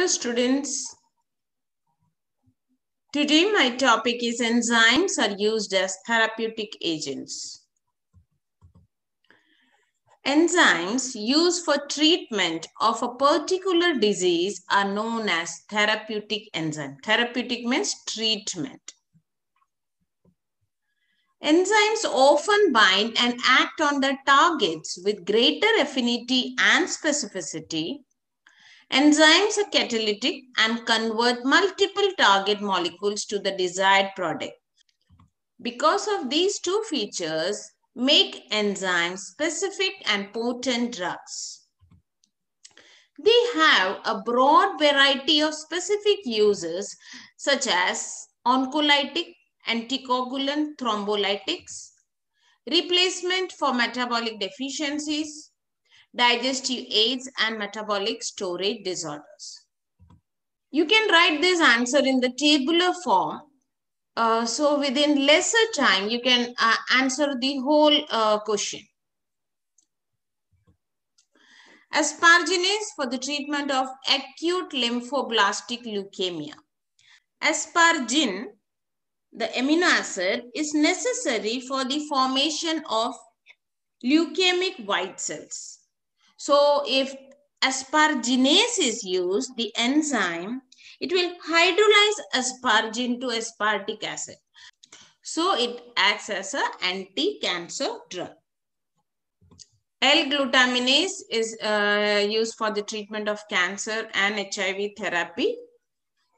Hello students, today my topic is enzymes are used as therapeutic agents. Enzymes used for treatment of a particular disease are known as therapeutic enzyme. Therapeutic means treatment. Enzymes often bind and act on the targets with greater affinity and specificity. Enzymes are catalytic and convert multiple target molecules to the desired product. Because of these two features, make enzymes specific and potent drugs. They have a broad variety of specific uses such as oncolytic, anticoagulant, thrombolytics, replacement for metabolic deficiencies, digestive aids, and metabolic storage disorders. You can write this answer in the tabular form. So within lesser time, you can answer the whole question. Asparaginase for the treatment of acute lymphoblastic leukemia. Asparagine, the amino acid, is necessary for the formation of leukemic white cells. So if asparaginase is used, the enzyme, it will hydrolyze asparagine to aspartic acid. So it acts as an anti-cancer drug. L-glutaminase is used for the treatment of cancer and HIV therapy.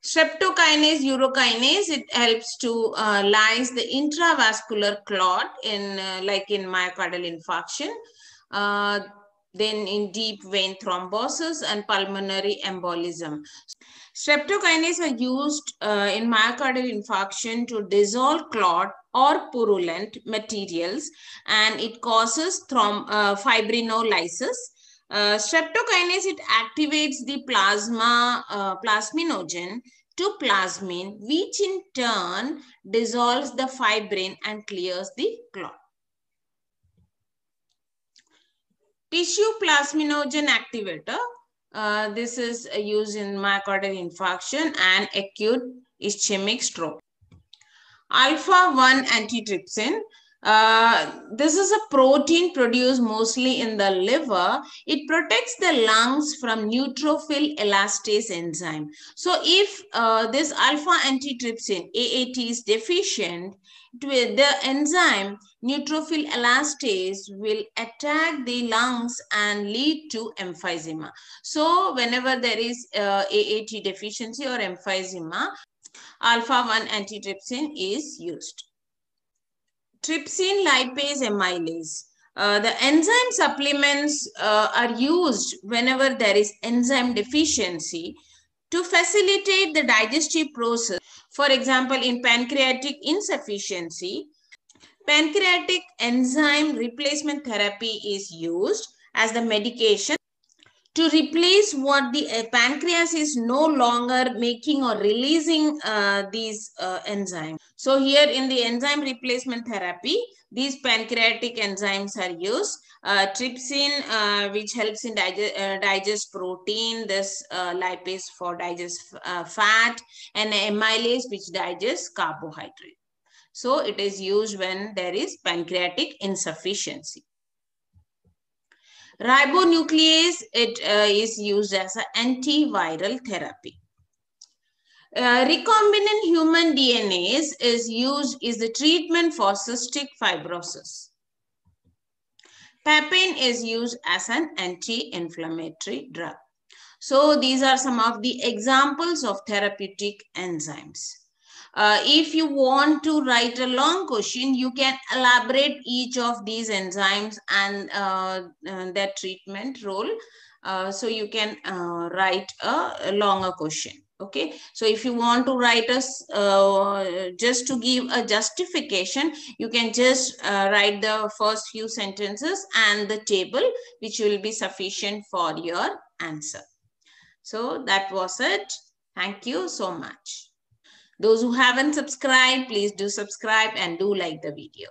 Streptokinase, urokinase, it helps to lyse the intravascular clot in like in myocardial infarction. Then in deep vein thrombosis and pulmonary embolism. Streptokinase are used in myocardial infarction to dissolve clot or purulent materials, and it causes fibrinolysis. Streptokinase, it activates the plasminogen to plasmin, which in turn dissolves the fibrin and clears the clot. Tissue plasminogen activator. This is used in myocardial infarction and acute ischemic stroke. Alpha-1 antitrypsin. This is a protein produced mostly in the liver. It protects the lungs from neutrophil elastase enzyme. So if this alpha antitrypsin, AAT, is deficient, the enzyme neutrophil elastase will attack the lungs and lead to emphysema. So whenever there is AAT deficiency or emphysema, alpha-1 antitrypsin is used. Trypsin lipase amylase. The enzyme supplements are used whenever there is enzyme deficiency to facilitate the digestive process. For example, in pancreatic insufficiency, pancreatic enzyme replacement therapy is used as the medication to replace what the pancreas is no longer making or releasing these enzymes. So here in the enzyme replacement therapy, these pancreatic enzymes are used. Trypsin, which helps in digest protein, this lipase for digest fat, and amylase, which digests carbohydrate. So it is used when there is pancreatic insufficiency. Ribonuclease, it is used as an antiviral therapy. Recombinant human DNA is the treatment for cystic fibrosis. Papain is used as an anti-inflammatory drug. So these are some of the examples of therapeutic enzymes. If you want to write a long question, you can elaborate each of these enzymes and their treatment role. So you can write a longer question. Okay. So if you want to write just to give a justification, you can just write the first few sentences and the table, which will be sufficient for your answer. So that was it. Thank you so much. Those who haven't subscribed, please do subscribe and do like the video.